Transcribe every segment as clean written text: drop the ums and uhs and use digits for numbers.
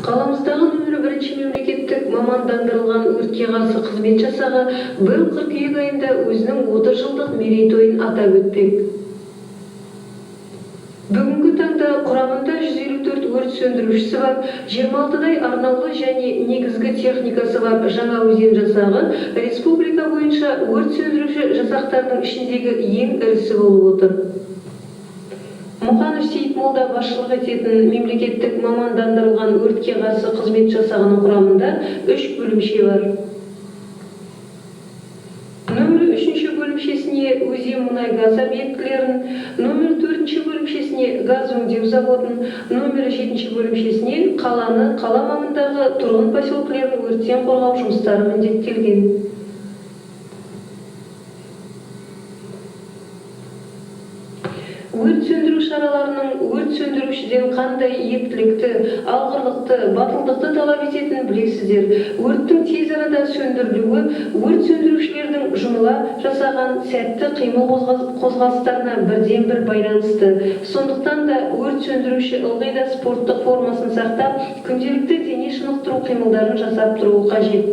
Қаламыздағы нөмірі 1 мемлекеттік мамандандырылған өртке қарсы қызмет жасағы биыл қыркүйек айында өзінің 30 жылдық мерейтойын атап өтпек. Бүгінгі таңда құрамында 154 өрт сөндірушісі бар, 26-дай арнаулы және негізгі техникасы бар Жаңаөзен жасағы республика бойынша өрт сөндіруші жасақтардың ішіндегі ең ірісі болып отыр. Мұқанов Сейітмолда басшылық ететін мемлекеттік мамандандырылған өртке қарсы қызмет жасағының құрамында 3 бөлімше бар. Нөмірі 3 бөлімшесіне өзен мұнай газ объектілерін, нөмірі 4 бөлімшесіне газ өңдеу заводын, нөмірі 7 бөлімшесіне қаланы, қала маңындағы тұрғын поселкелерін өрттен қорғау жұмыстары міндеттелген. Өрт сөндіру шараларының өрт сөндірушіден қандай ептілікті, алғырлықты, батылдықты талап ететінін білесіздер. Өрттің тез арада сөндірілуі өрт сөндірушілердің жұмыла жасаған сәтті қимыл қозғалыстарына бірден-бір байланысты. Сондықтан да өрт сөндіруші ылғи да спорттық формасын сақтап, күнделікті дене шынықтыру қимылдарын жасап тұруы қажет.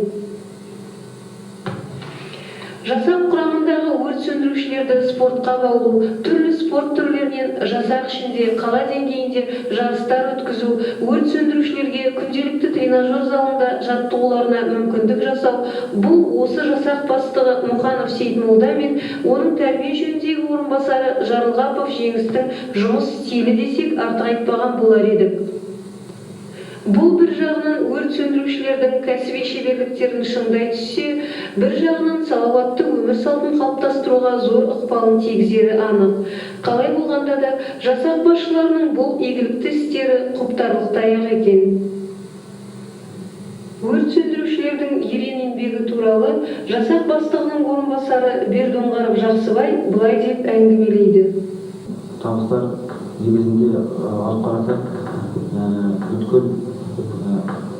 Жасақ құрамындағы өрт сөндірушілерді спортқа баулу, түрлі спорт түрлерінен жасақ ішінде, қала деңгейінде жарыстар өткізу, өрт сөндірушілерге күнделікті тренажер залында жаттығуларына мүмкіндік жасау, бұл осы жасақ бастығы Мұқанов Сейітмолда мен оның тәрбие жөніндегі орынбасары Жарылғапов Жеңістің жұмыс стилі десек артық айтпаған болар едік. Бұл бір жағынан өрт сөндірушілердің кәсіби шеберліктерін шыңдай түссе, бір жағынан салауатты өмір салтын қалыптастыруға зор ықпалын тигізері анық. Қалай болғанда да жасақ басшыларының бұл игілікті істері құптарлық аяқ екен. Өрт сөндірушілердің ерен еңбегі туралы жасақ бастығының орынбасары Бердоңғаров Жақсыбай былай деп әңгімелейді. Табыстар негізінде алып қарасақ, өткен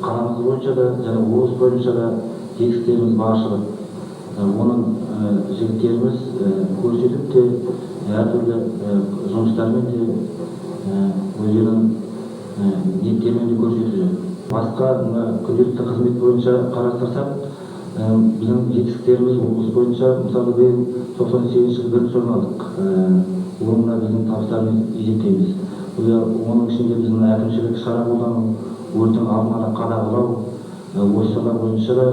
қаламыз бойынша да, және облыс бойынша да жетістіктеріміз баршылық. Оның жігіттеріміз көрсетіп те, әртүрлі жұмыстармен де, өздерінің ниеттерімен де көрсетіп жүр. Басқа күнделікті қызмет бойынша қарастырсақ, біздің жетістіктеріміз облыс бойынша, мысалы биыл 98 жыл бірінші орын алдық. Оны біздің табыстармен есептейміз. Оның ішінде біздің әкімшілік шара қолдану, өрттің алдын ала қадағалау, осы сала бойынша да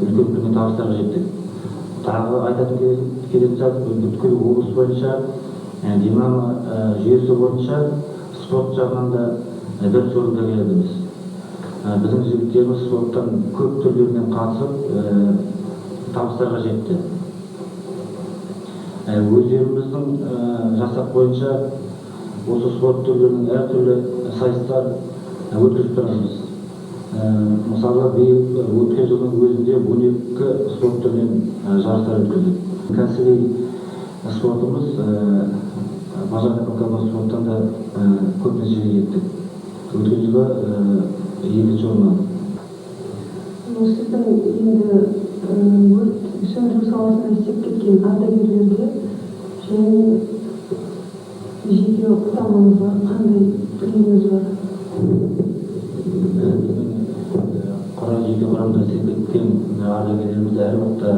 үлкен табыстарға жеттік. Тағы айтатын келетін зат, бүткіл облыс бойынша Динамо жүйесі бойынша спорт жағынан да бірінші орында келедіміз. Біздің жігіттеріміз спорттан көп түрлерінен қатысып табыстарға жетті. Өздеріміздің жасақ бойынша осы спорт түрлерінің әртүрлі сайыстар өткізіп тұрамыз. Мысалы, өткен жылдың өзінде 12 спорт түрінен жарыстар өткіздік. Кәсіби спортымыз мажарный полководец спорттан да көп нәтижеге жеттік. Өткен жылы 2-ші орын алдық. Сіздің енді өрт сөндіру саласында істеп кеткен ардагерлерге және жеке құрамыңызға қандай тілегіңіз бар? Жеке құрамда істеп кеткен ардагерлерімізді әр уақытта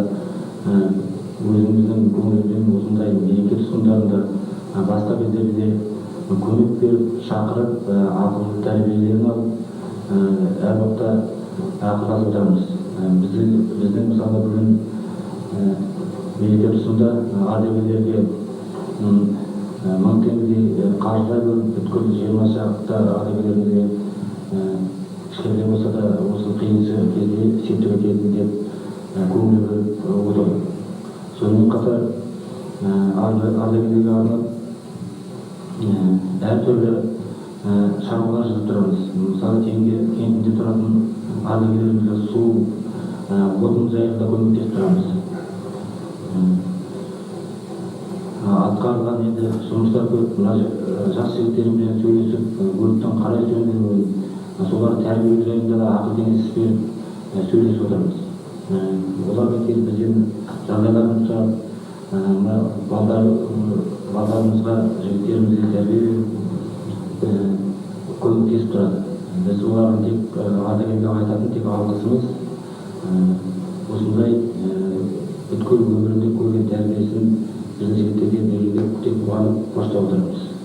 өзіміздің көңілден осындай мереке тұсындарында басқа кездерде көмек беріп, шақырып, ақыл тәрбиелерін алып, әр уақытта ақылдасып отырамыз. Біздің мысалы бүгін мереке тұсында ардагерлерге 1000 теңгедей қаржылай бөліп, бүткіл 20 шақты ардагерлерімізге кішкене болса да осы қиын кезде септік ететін деп көңіл бөліп отыр. Сонымен қатар ардагерлерге арнап әртүрлі шаруалар жүргізіп тұрамыз. Мысалы, Теңге кентінде тұратын ардагерлерімізге су, отын жайында көмектесіп тұрамыз. Атқарылған енді жұмыстар көп. Жас жігіттерімізбен сөйлесіп, өрттің қалай сөндіруін, солар тәрбие жайында да ақыл кеңес беріп сөйлесіп отырмыз. Олар бізден жағдайларын сұрап, балдарымызға, жігіттерімізге тәрбие көмектесіп тұрады. Біз олардың тек ардагерге айтатын тек алғысымыз осындай бүткіл өмірінде көрген тәрбиесін біздің жігіттерге беруге тек қуанып қоштап отырмыз.